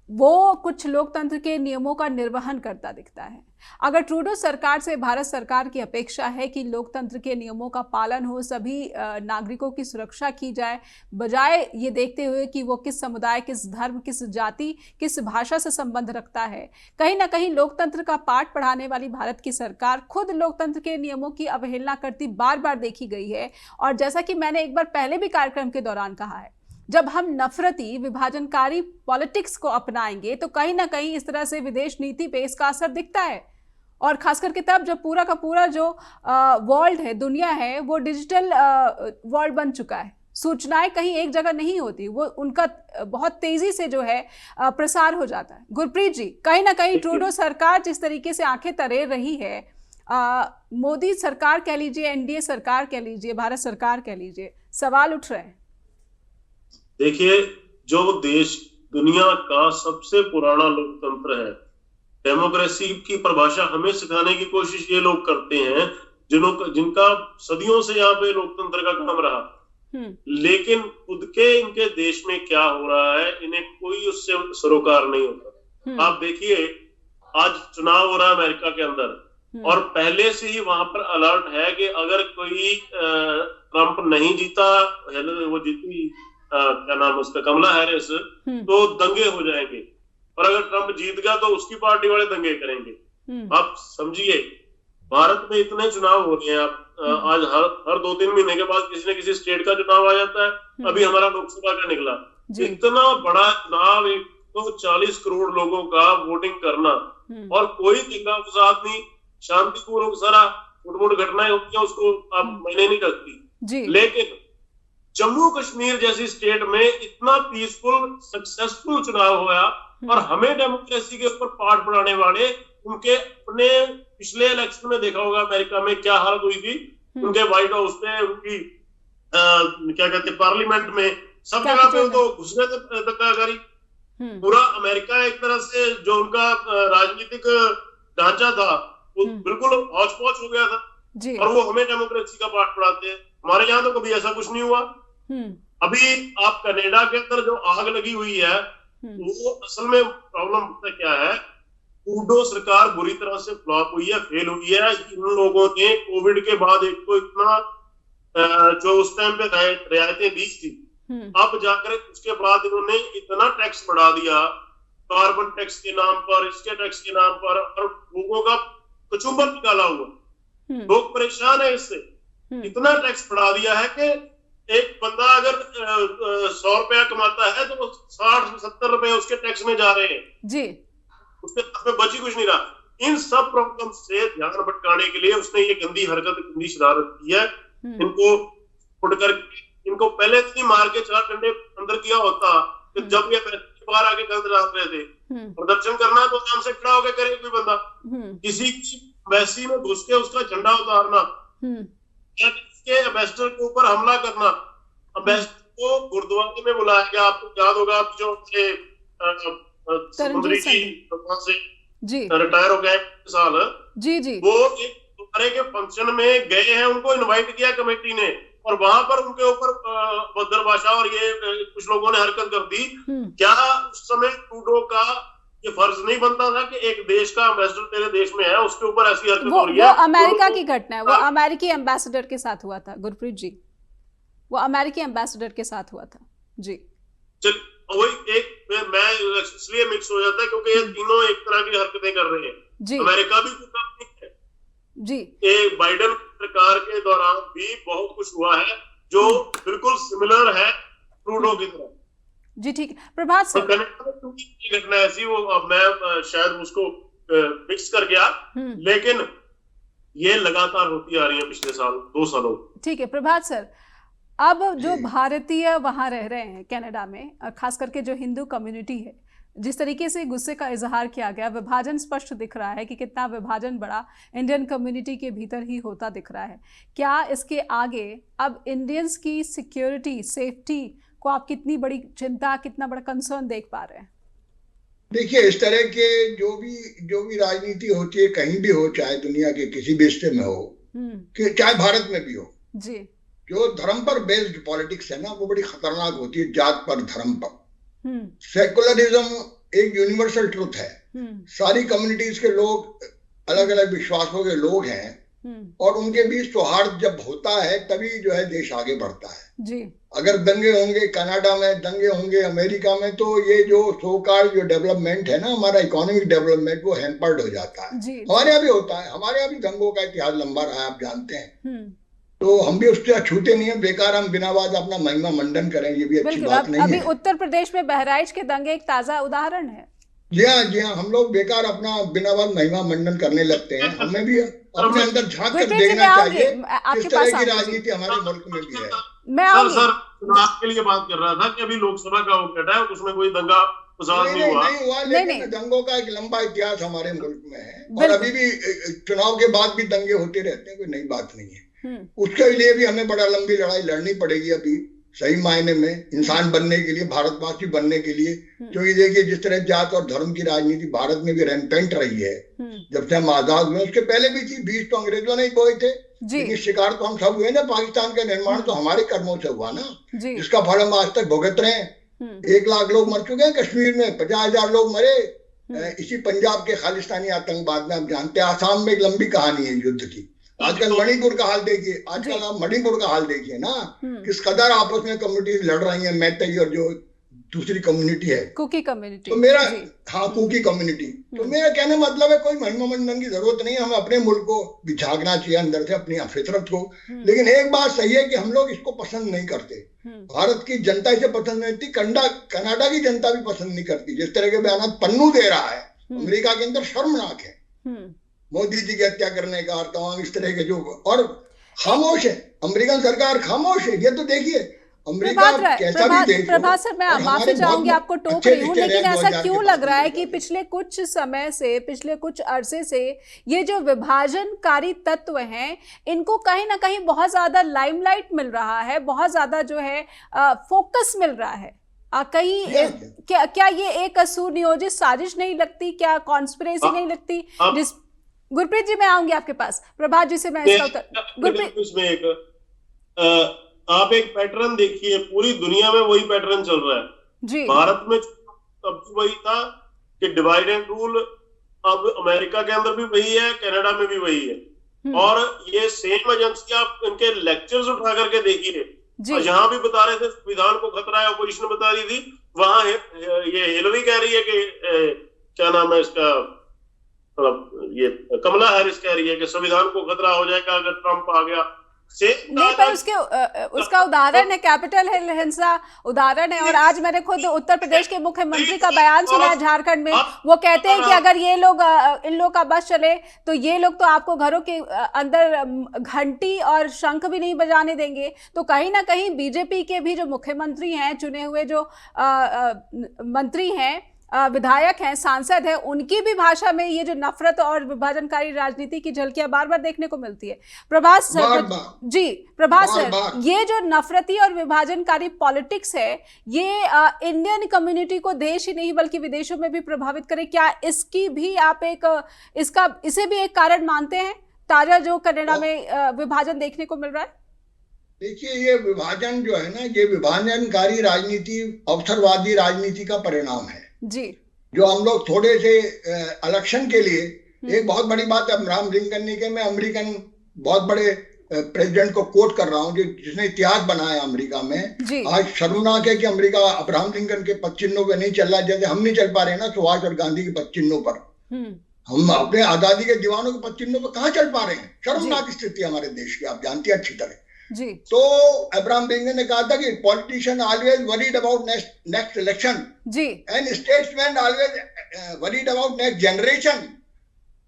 वो कुछ लोकतंत्र के नियमों का निर्वहन करता दिखता है। अगर ट्रूडो सरकार से भारत सरकार की अपेक्षा है कि लोकतंत्र के नियमों का पालन हो, सभी नागरिकों की सुरक्षा की जाए, बजाय ये देखते हुए कि वो किस समुदाय, किस धर्म, किस जाति, किस भाषा से संबंध रखता है, कहीं ना कहीं लोकतंत्र का पाठ पढ़ाने वाली भारत की सरकार खुद लोकतंत्र के नियमों की अवहेलना करती बार बार देखी गई है। और जैसा कि मैंने एक बार पहले भी कार्यक्रम के दौरान कहा है, जब हम नफरती विभाजनकारी पॉलिटिक्स को अपनाएंगे तो कहीं ना कहीं इस तरह से विदेश नीति पे इसका असर दिखता है। और खास करके तब जब पूरा का पूरा जो वर्ल्ड है, दुनिया है, वो डिजिटल वर्ल्ड बन चुका है, सूचनाएं कहीं एक जगह नहीं होती, वो उनका बहुत तेजी से जो है प्रसार हो जाता है। गुरप्रीत जी, कहीं ना कहीं ट्रूडो सरकार जिस तरीके से आंखें तरेर रही है, मोदी सरकार कह लीजिए, एनडीए सरकार कह लीजिए, भारत सरकार कह लीजिए, सवाल उठ रहे हैं। देखिए, जो देश दुनिया का सबसे पुराना लोकतंत्र है, डेमोक्रेसी की परिभाषा हमें सिखाने की कोशिश ये लोग करते हैं जिनका सदियों से यहाँ पे लोकतंत्र का काम रहा, लेकिन खुद के इनके देश में क्या हो रहा है इन्हें कोई उससे सरोकार नहीं होता। आप देखिए, आज चुनाव हो रहा है अमेरिका के अंदर, और पहले से ही वहां पर अलर्ट है कि अगर कोई ट्रंप नहीं जीता, वो जीती क्या नाम उसका, कमला हैरिस, तो दंगे हो जाएंगे, और अगर ट्रंप जीत गया तो उसकी पार्टी वाले दंगे करेंगे। आप समझिए, भारत में इतने चुनाव हो रहे हैं, आप आज हर 2-3 महीने के बाद किसी न किसी स्टेट का चुनाव आ जाता है। अभी हमारा लोकसभा का निकला, इतना बड़ा चुनाव, 140 करोड़ लोगों का वोटिंग करना, और कोई दंगा फसाद नहीं, शांतिपूर्वक सारा मुठमुठ घटनाएं होती है, उसको आप मायने नहीं रखती। लेकिन जम्मू कश्मीर जैसी स्टेट में इतना पीसफुल सक्सेसफुल चुनाव हुआ, और हमें डेमोक्रेसी के ऊपर पाठ पढ़ाने वाले, उनके अपने पिछले इलेक्शन में देखा होगा अमेरिका में क्या हालत हुई थी, उनके व्हाइट हाउस पे, उनकी क्या कहते हैं पार्लियामेंट में, सब जगह पे तो घुसने धक्काकारी। पूरा अमेरिका एक तरह से जो उनका राजनीतिक ढांचा था वो बिल्कुल हौच पौच हो गया था जी। और वो हमें डेमोक्रेसी का पाठ पढ़ाते हैं। हमारे यहाँ तो कभी ऐसा कुछ नहीं हुआ। अभी आप कनाडा के अंदर जो आग लगी हुई है वो असल में प्रॉब्लम होता क्या है, ट्रूडो सरकार बुरी तरह से फ्लॉप हुई है, फेल हुई है। इन लोगों ने कोविड के बाद एक तो इतना जो उस टाइम पे रियायतें दी थी, अब जाकर उसके बाद इन्होंने इतना टैक्स बढ़ा दिया, कार्बन टैक्स के नाम पर, इसके टैक्स के नाम पर, और लोगों का कचूमर निकाला हुआ। लोग परेशान है इससे। इतना टैक्स बढ़ा दिया है कि एक बंदा अगर 100 रुपया कमाता है तो 60-70 रुपए उसके टैक्स में जा रहे हैं जी, उसके हाथ में बची कुछ नहीं रहा। इन सब प्रॉब्लम से ध्यान भटकाने के लिए उसने ये गंदी हरकत, गंदी शरारत की है। इनको उठकर इनको पहले इतनी मार के 4 डंडे अंदर किया होता कि जब ये बाहर आके गंद डाल रहे थे, प्रदर्शन करना तो आराम से खड़ा होकर करे कोई बंदा, किसी की एम्बेसी में घुस के उसका झंडा उतारना, के एम्बेसडर के ऊपर हमला करना, एम्बेसडर को गुरुद्वारे में बुलाया गया। आपको याद होगा, आप जो समुद्री जी रिटायर हो गए साल जी जी, वो एक गुरुद्वारे के फंक्शन में गए हैं, उनको इनवाइट किया कमेटी ने, और वहां पर उनके ऊपर बदर भाषा और ये कुछ लोगों ने हरकत कर दी। क्या उस समय ट्रूडो का ये फर्ज नहीं बनता था कि एक देश का एम्बेसडर तेरे देश में है, उसके ऊपर ऐसी हरकत हो रही है? वो अमेरिका की घटना है, वो अमेरिकी एम्बेसडर के साथ हुआ था गुरप्रीत जी, वो अमेरिकी एम्बेसडर के साथ हुआ था जी। चल वही एक मैं इसलिए मिक्स हो जाता है क्योंकि ये तीनों एक तरह की हरकतें कर रहे हैं जी। अमेरिका भी है जी, बाइडेन सरकार के दौरान भी बहुत कुछ हुआ है जो बिल्कुल सिमिलर है ट्रूडो की तरह जी। ठीक है प्रभात सर, घटना ऐसी, वो अब मैं शायद उसको मिक्स कर गया, लेकिन ये लगातार होती आ रही है पिछले 2 सालों। ठीक है प्रभात सर, अब जो भारतीय वहां रह रहे हैं कनाडा में, खास करके जो हिंदू कम्युनिटी है, जिस तरीके से गुस्से का इजहार किया गया, विभाजन स्पष्ट दिख रहा है कि कितना विभाजन बड़ा इंडियन कम्युनिटी के भीतर ही होता दिख रहा है। क्या इसके आगे अब इंडियंस की सिक्योरिटी, सेफ्टी को आप कितनी बड़ी चिंता, कितना बड़ा कंसर्न देख पा रहे हैं? देखिए, इस तरह के जो भी राजनीति होती है कहीं भी हो, चाहे दुनिया के किसी भी हिस्से में हो, कि चाहे भारत में भी हो जी, जो धर्म पर बेस्ड पॉलिटिक्स है ना, वो बड़ी खतरनाक होती है, जात पर, धर्म पर। सेकुलरिज्म एक यूनिवर्सल ट्रुथ है। सारी कम्युनिटीज के लोग, अलग अलग विश्वासों के लोग हैं, और उनके बीच सौहार्द जब होता है तभी जो है देश आगे बढ़ता है जी। अगर दंगे होंगे कनाडा में, दंगे होंगे अमेरिका में, तो ये जो सो कॉल्ड जो डेवलपमेंट है ना, हमारा इकोनॉमिक डेवलपमेंट, वो हैम्पर्ड हो जाता है। हमारे यहाँ भी होता है, हमारे यहाँ भी दंगों का इतिहास लंबा रहा है, आप जानते हैं। तो हम भी उससे छूते नहीं है, बेकार हम बिना बात अपना महिमा मंडन करें, ये भी अच्छी बात नहीं है। अभी उत्तर प्रदेश में बहराइच के दंगे एक ताजा उदाहरण है। जी हाँ, हम लोग बेकार अपना बिना बात महिमा मंडन करने लगते हैं। हमें भी अपने अंदर झांक कर देखना चाहिए किस तरह की राजनीति हमारे मुल्क में भी है। सर चुनाव के लिए बात कर रहा था कि अभी लोकसभा का वो कहता है उसमें कोई दंगा फसाद नहीं हुआ, लेकिन दंगों का एक लंबा इतिहास हमारे मुल्क में है, और अभी भी चुनाव के बाद भी दंगे होते रहते हैं, कोई नई बात नहीं है। उसके लिए भी हमें बड़ा लंबी लड़ाई लड़नी पड़ेगी अभी, सही मायने में इंसान बनने के लिए, भारतवासी बनने के लिए। क्योंकि देखिए, जिस तरह जात और धर्म की राजनीति भारत में भी रैंपेंट रही है जब से हम आजाद हुए, उसके पहले भी थी, बीज तो अंग्रेजों ने ही बोए थे, लेकिन शिकार तो हम सब हुए ना। पाकिस्तान का निर्माण तो हमारे कर्मों से हुआ ना, जिसका फल हम आज तक भुगत रहे हैं। 1 लाख लोग मर चुके हैं कश्मीर में, 50,000 लोग मरे इसी पंजाब के खालिस्तानी आतंकवाद में। आप जानते हैं आसाम में एक लंबी कहानी है युद्ध की। आजकल मणिपुर का हाल देखिए, आजकल आप मणिपुर का हाल देखिए ना, किस कदर आपस में कम्युनिटीज लड़ रही हैं, मैतेई और जो दूसरी कम्युनिटी है, कुकी कम्युनिटी। तो मेरा कुकी कम्युनिटी। तो मेरा कहने मतलब है, कोई महिमा मंडन की जरूरत नहीं है, हमें अपने मुल्क को भी झांकना चाहिए अंदर से, अपनी फितरत को। लेकिन एक बात सही है कि हम लोग इसको पसंद नहीं करते, भारत की जनता इसे पसंद नहीं करती, कनाडा की जनता भी पसंद नहीं करती। जिस तरह के बयान पन्नू दे रहा है अमेरिका के अंदर, शर्मनाक है। मोदी जी की हत्या करने का और तमाम इस तरह के जो, और खामोश है अमेरिकन सरकार, खामोश है। ये तो देखिए, अमेरिका कैसा भी देश हो, प्रभात सर, मैं और माफी हमारे चाहूंगी, बहुत आपको टोक अच्छे रही हूँ, रिश्ते लेकिन रहे ऐसा 2000 क्यों के लग बाद रहा है अमेरिका कि से। पिछले कुछ समय से, पिछले कुछ अरसे से ये जो विभाजनकारी तत्व हैं, इनको कहीं ना कहीं बहुत ज्यादा लाइमलाइट मिल रहा है, बहुत ज्यादा जो है फोकस मिल रहा है। कहीं क्या ये एक सुनियोजित साजिश नहीं लगती, क्या कॉन्स्पिरेसी नहीं लगती? जिस गुरप्रीत जी, मैं आऊंगी आपके पास, प्रभात जी से मैं इसका उत्तर। गुरप्रीत, इसमें एक आप एक पैटर्न देखिए, पूरी दुनिया में वही पैटर्न चल रहा है जी। भारत में तब भी वही था कि डिवाइड एंड रूल, अब अमेरिका के अंदर भी वही है, कनाडा में भी वही है। और ये सेम एजेंसी आप इनके लेक्चर्स उठा करके देखिए, और जहां भी बता रहे थे संविधान को खतरा है, ऑपोजिशन बता रही थी, वहां ये हिलरी कह रही है कि क्या नाम है इसका, ये कमला हैरिस कह रही है कि संविधान को खतरा हो जाएगा अगर ट्रंप आ गया। नहीं, पर उसका उदाहरण है कैपिटल हिल हिंसा, उदाहरण है। और आज मैंने खुद उत्तर प्रदेश के मुख्यमंत्री का बयान सुना है झारखंड में, वो कहते हैं कि अगर ये लोग, इन लोग का बस चले तो ये लोग तो आपको घरों के अंदर घंटी और शंख भी नहीं बजाने देंगे। तो कहीं ना कहीं बीजेपी के भी जो मुख्यमंत्री हैं, चुने हुए जो मंत्री हैं, विधायक हैं, सांसद हैं, उनकी भी भाषा में ये जो नफरत और विभाजनकारी राजनीति की झलकियां बार बार देखने को मिलती है। प्रभात सर जी, प्रभात सर, ये जो नफरती और विभाजनकारी पॉलिटिक्स है, ये इंडियन कम्युनिटी को देश ही नहीं बल्कि विदेशों में भी प्रभावित करे, क्या इसकी भी आप इसे भी एक कारण मानते हैं, ताजा जो कनाडा में विभाजन देखने को मिल रहा है? देखिए, ये विभाजन जो है ना, ये विभाजनकारी राजनीति अवसरवादी राजनीति का परिणाम है जी। जो हम लोग थोड़े से इलेक्शन के लिए, एक बहुत बड़ी बात अब्राहम लिंकन ने कि मैं अमेरिकन बहुत बड़े प्रेसिडेंट को कोट कर रहा हूं जिसने इतिहास बनाया अमेरिका में। आज शर्मनाक है कि अमेरिका अब्राहम लिंकन के पद चिन्हों पे नहीं चल रहा, जैसे हम नहीं चल पा रहे ना सुभाष और गांधी के पद चिन्हों पर। हम अपने आजादी के दीवानों के पद चिन्हों पर कहां चल पा रहे हैं? शर्मनाक स्थिति है हमारे देश की, आप जानती है अच्छी तरह जी। तो अब्राहम लिंकन ने कहा था कि politician always worried about next election जी, and statesman always worried about next generation.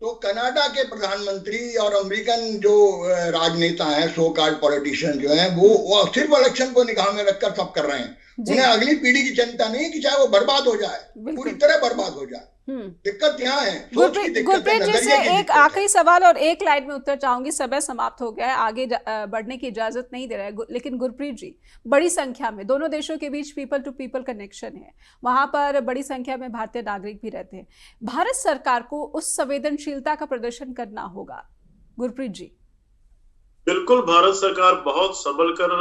तो कनाडा के प्रधानमंत्री और अमेरिकन जो राजनेता हैं, सो कॉल्ड पॉलिटिशियन जो हैं, वो सिर्फ इलेक्शन को निगाह में रखकर सब कर रहे हैं। उन्हें अगली पीढ़ी की चिंता नहीं कि चाहे वो बर्बाद हो जाए, पूरी तरह बर्बाद हो जाए। दिक्कत यहाँ है। गुरप्रीत जी से एक आखिरी सवाल और एक लाइन में उत्तर चाहूंगी, समय समाप्त हो गया है, आगे बढ़ने की इजाजत नहीं दे रहा है। लेकिन गुरप्रीत जी, बड़ी संख्या में दोनों देशों के बीच पीपल टू पीपल कनेक्शन है, वहां पर बड़ी संख्या में भारतीय नागरिक भी रहते हैं। भारत सरकार को उस संवेदनशीलता का प्रदर्शन करना होगा। गुरप्रीत जी, बिल्कुल, भारत सरकार बहुत संभल कर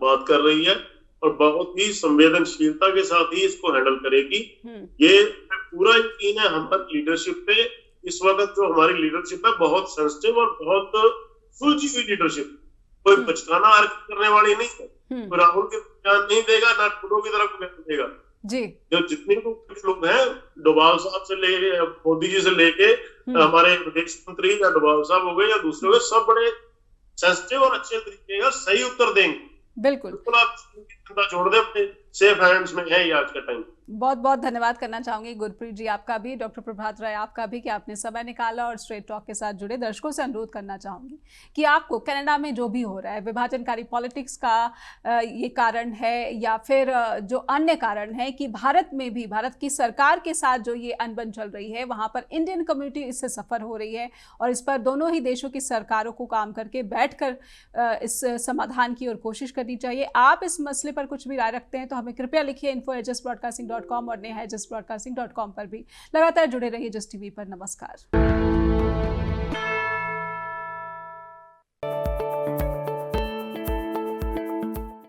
बात कर रही है और बहुत ही संवेदनशीलता के साथ ही इसको हैंडल करेगी। ये पूरा यकीन है हमारी लीडरशिप पे। इस वक्त जो हमारी लीडरशिप है बहुत सेंसिटिव और बहुत सुलझी हुई लीडरशिप, कोई बचकाना हरकत करने वाली नहीं है। कोई राहुल के बयान नहीं देगा, ना टूडो की तरफ बयान देगा जी। जो जितने लोग हैं, डोभाल साहब से लेके मोदी जी से लेके हमारे विदेश मंत्री या डोभाल साहब हो गए या दूसरे हो गए, सब बड़े सेंसिटिव और अच्छे तरीके का सही उत्तर देंगे। बिल्कुल, आप चिंता छोड़ दे, अपने सेफ हैंड्स में है ये आज का टाइम। बहुत बहुत धन्यवाद करना चाहूंगी गुरप्रीत जी आपका भी, डॉक्टर प्रभात राय आपका भी, कि आपने समय निकाला और स्ट्रेट टॉक के साथ जुड़े। दर्शकों से अनुरोध करना चाहूंगी कि आपको कनाडा में जो भी हो रहा है, विभाजनकारी पॉलिटिक्स का ये कारण है या फिर जो अन्य कारण है कि भारत में भी, भारत की सरकार के साथ जो ये अनबन चल रही है, वहां पर इंडियन कम्युनिटी इससे सफर हो रही है और इस पर दोनों ही देशों की सरकारों को काम करके बैठकर इस समाधान की ओर कोशिश करनी चाहिए। आप इस मसले पर कुछ भी राय रखते हैं तो हमें कृपया लिखिए info@justbroadcasting.com और neha@justbroadcasting.com पर भी लगातार जुड़े रहिए जस्ट टीवी पर। नमस्कार।